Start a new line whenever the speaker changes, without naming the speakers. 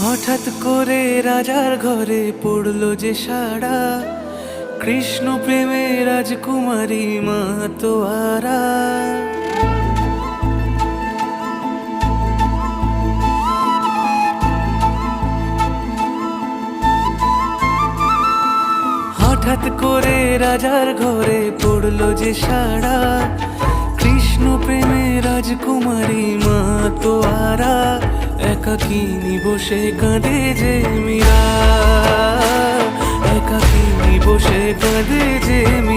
হঠাৎ করে রাজার ঘরে পড়লো যে সাড়া, কৃষ্ণ প্রেমে রাজকুমারী মাতোয়ারা। হঠাৎ করে রাজার ঘরে পড়লো যে সাড়া, কৃষ্ণ প্রেমে রাজকুমারী মাতোয়ারা। একাকিনী বসে কাঁদে যে মীরা, একাকিনী বসে কাঁদে যে মীরা।